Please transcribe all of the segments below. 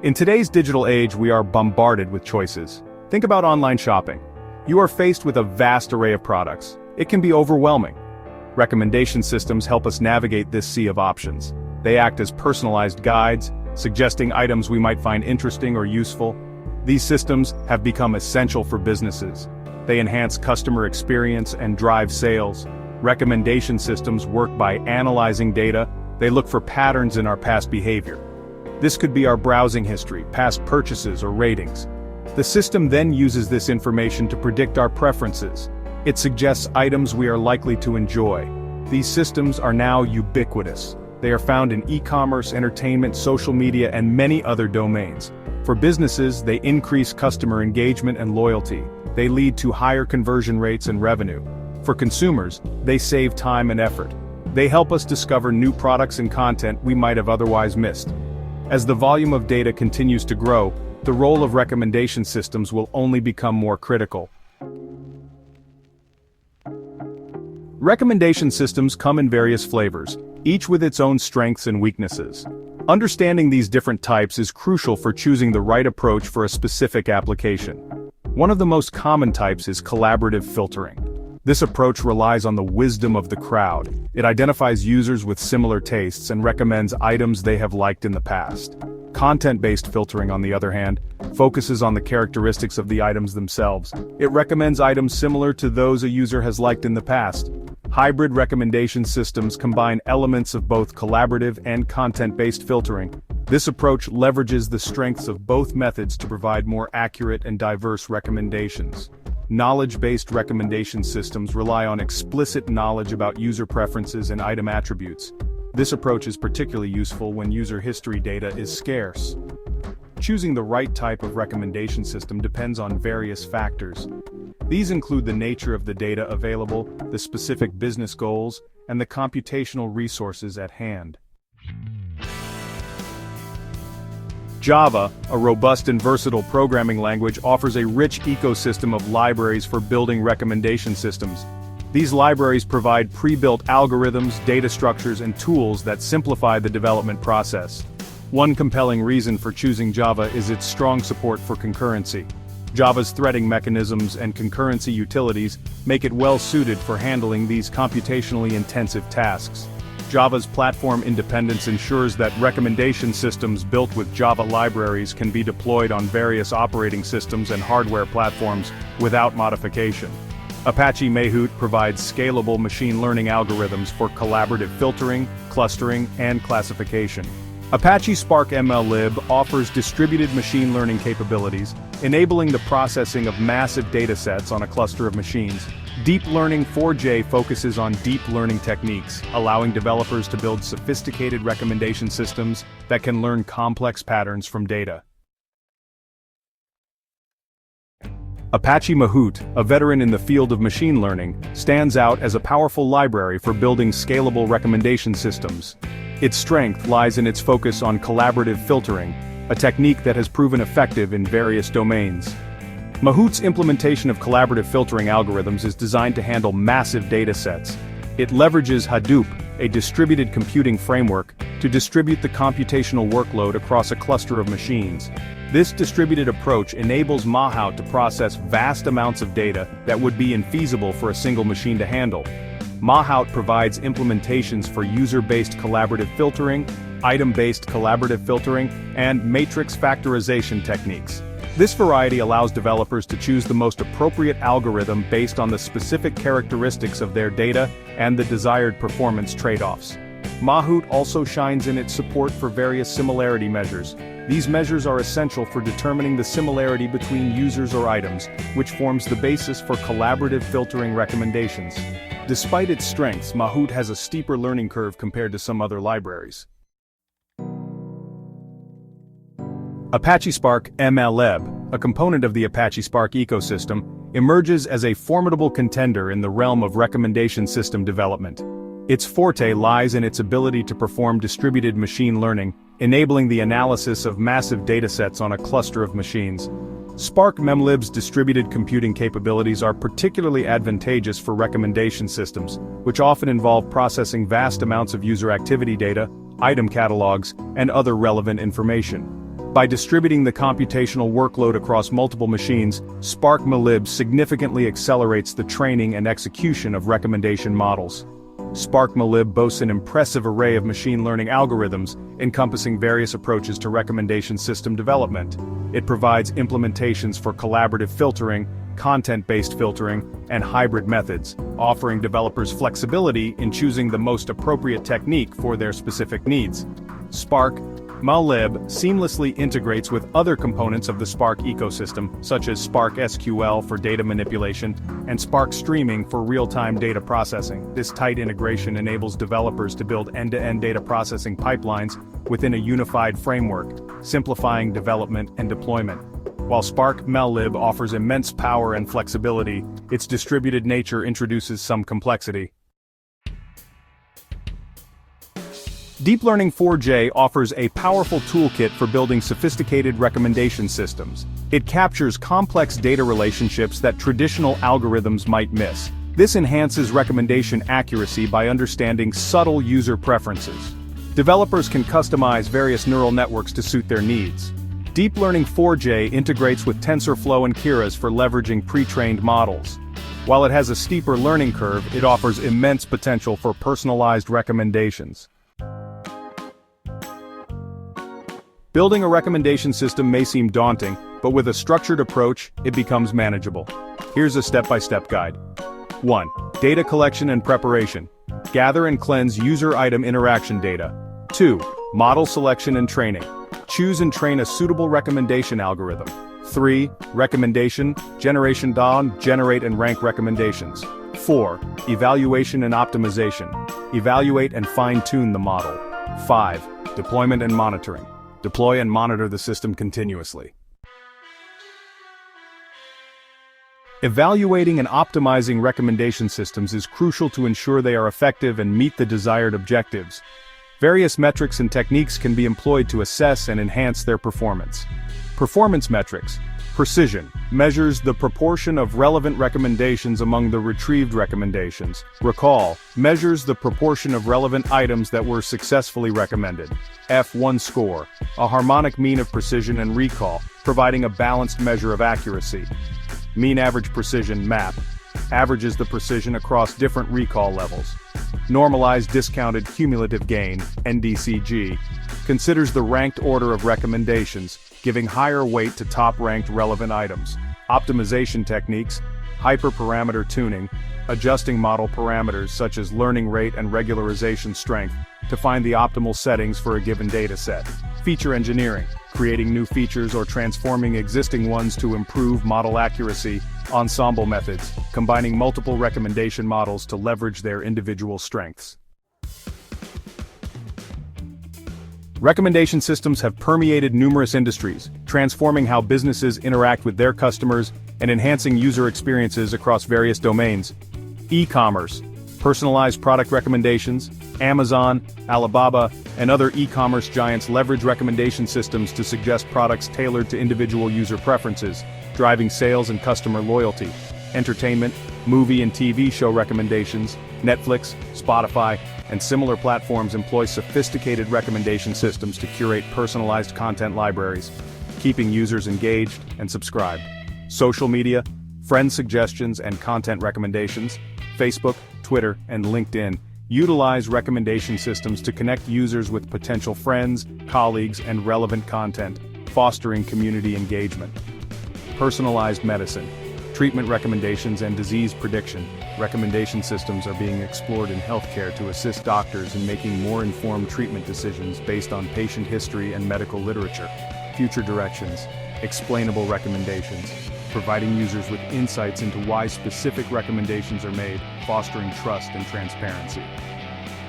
In today's digital age, we are bombarded with choices. Think about online shopping. You are faced with a vast array of products. It can be overwhelming. Recommendation systems help us navigate this sea of options. They act as personalized guides, suggesting items we might find interesting or useful. These systems have become essential for businesses. They enhance customer experience and drive sales. Recommendation systems work by analyzing data. They look for patterns in our past behavior. This could be our browsing history, past purchases, or ratings. The system then uses this information to predict our preferences. It suggests items we are likely to enjoy. These systems are now ubiquitous. They are found in e-commerce, entertainment, social media, and many other domains. For businesses, they increase customer engagement and loyalty. They lead to higher conversion rates and revenue. For consumers, they save time and effort. They help us discover new products and content we might have otherwise missed. As the volume of data continues to grow, the role of recommendation systems will only become more critical. Recommendation systems come in various flavors, each with its own strengths and weaknesses. Understanding these different types is crucial for choosing the right approach for a specific application. One of the most common types is collaborative filtering. This approach relies on the wisdom of the crowd. It identifies users with similar tastes and recommends items they have liked in the past. Content-based filtering, on the other hand, focuses on the characteristics of the items themselves. It recommends items similar to those a user has liked in the past. Hybrid recommendation systems combine elements of both collaborative and content-based filtering. This approach leverages the strengths of both methods to provide more accurate and diverse recommendations. Knowledge-based recommendation systems rely on explicit knowledge about user preferences and item attributes. This approach is particularly useful when user history data is scarce. Choosing the right type of recommendation system depends on various factors. These include the nature of the data available, the specific business goals, and the computational resources at hand. Java, a robust and versatile programming language, offers a rich ecosystem of libraries for building recommendation systems. These libraries provide pre-built algorithms, data structures, and tools that simplify the development process. One compelling reason for choosing Java is its strong support for concurrency. Java's threading mechanisms and concurrency utilities make it well-suited for handling these computationally intensive tasks. Java's platform independence ensures that recommendation systems built with Java libraries can be deployed on various operating systems and hardware platforms without modification. Apache Mahout provides scalable machine learning algorithms for collaborative filtering, clustering, and classification. Apache SparkMLlib offers distributed machine learning capabilities, enabling the processing of massive datasets on a cluster of machines. Deep Learning 4J focuses on deep learning techniques, allowing developers to build sophisticated recommendation systems that can learn complex patterns from data. Apache Mahout, a veteran in the field of machine learning, stands out as a powerful library for building scalable recommendation systems. Its strength lies in its focus on collaborative filtering, a technique that has proven effective in various domains. Mahout's implementation of collaborative filtering algorithms is designed to handle massive datasets. It leverages Hadoop, a distributed computing framework, to distribute the computational workload across a cluster of machines. This distributed approach enables Mahout to process vast amounts of data that would be infeasible for a single machine to handle. Mahout provides implementations for user-based collaborative filtering, item-based collaborative filtering, and matrix factorization techniques. This variety allows developers to choose the most appropriate algorithm based on the specific characteristics of their data and the desired performance trade-offs. Mahout also shines in its support for various similarity measures. These measures are essential for determining the similarity between users or items, which forms the basis for collaborative filtering recommendations. Despite its strengths, Mahout has a steeper learning curve compared to some other libraries. Apache SparkMLlib, a component of the Apache Spark ecosystem, emerges as a formidable contender in the realm of recommendation system development. Its forte lies in its ability to perform distributed machine learning, enabling the analysis of massive datasets on a cluster of machines. SparkMLlib's distributed computing capabilities are particularly advantageous for recommendation systems, which often involve processing vast amounts of user activity data, item catalogs, and other relevant information. By distributing the computational workload across multiple machines, SparkMLlib significantly accelerates the training and execution of recommendation models. SparkMLlib boasts an impressive array of machine learning algorithms, encompassing various approaches to recommendation system development. It provides implementations for collaborative filtering, content-based filtering, and hybrid methods, offering developers flexibility in choosing the most appropriate technique for their specific needs. SparkMLlib seamlessly integrates with other components of the Spark ecosystem, such as Spark SQL for data manipulation, and Spark Streaming for real-time data processing. This tight integration enables developers to build end-to-end data processing pipelines within a unified framework, simplifying development and deployment. While SparkMLlib offers immense power and flexibility, its distributed nature introduces some complexity. Deep Learning 4J offers a powerful toolkit for building sophisticated recommendation systems. It captures complex data relationships that traditional algorithms might miss. This enhances recommendation accuracy by understanding subtle user preferences. Developers can customize various neural networks to suit their needs. Deep Learning 4J integrates with TensorFlow and Keras for leveraging pre-trained models. While it has a steeper learning curve, it offers immense potential for personalized recommendations. Building a recommendation system may seem daunting, but with a structured approach, it becomes manageable. Here's a step-by-step guide. 1. Data collection and preparation. Gather and cleanse user item interaction data. 2. Model selection and training. Choose and train a suitable recommendation algorithm. 3. Recommendation, generation. Generate and rank recommendations. 4. Evaluation and optimization. Evaluate and fine-tune the model. 5. Deployment and monitoring. Deploy and monitor the system continuously. Evaluating and optimizing recommendation systems is crucial to ensure they are effective and meet the desired objectives. Various metrics and techniques can be employed to assess and enhance their performance. Performance metrics. Precision measures the proportion of relevant recommendations among the retrieved recommendations. Recall measures the proportion of relevant items that were successfully recommended. F1 score, a harmonic mean of precision and recall, providing a balanced measure of accuracy. Mean average precision MAP averages the precision across different recall levels. Normalized discounted cumulative gain, NDCG, considers the ranked order of recommendations, giving higher weight to top-ranked relevant items. Optimization techniques, hyperparameter tuning, adjusting model parameters such as learning rate and regularization strength to find the optimal settings for a given dataset. Feature engineering, creating new features or transforming existing ones to improve model accuracy. Ensemble methods, combining multiple recommendation models to leverage their individual strengths. Recommendation systems have permeated numerous industries, transforming how businesses interact with their customers and enhancing user experiences across various domains. E-commerce, personalized product recommendations. Amazon, Alibaba, and other e-commerce giants leverage recommendation systems to suggest products tailored to individual user preferences, driving sales and customer loyalty. Entertainment, movie and TV show recommendations. Netflix, Spotify, and similar platforms employ sophisticated recommendation systems to curate personalized content libraries, keeping users engaged and subscribed. Social media, friend suggestions and content recommendations. Facebook, Twitter, and LinkedIn utilize recommendation systems to connect users with potential friends, colleagues, and relevant content, fostering community engagement. Personalized medicine, treatment recommendations and disease prediction. Recommendation systems are being explored in healthcare to assist doctors in making more informed treatment decisions based on patient history and medical literature. Future directions, explainable recommendations, providing users with insights into why specific recommendations are made, fostering trust and transparency.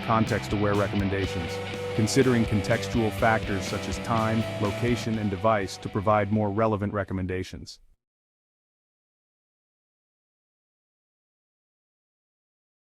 Context-aware recommendations, considering contextual factors such as time, location, and device to provide more relevant recommendations.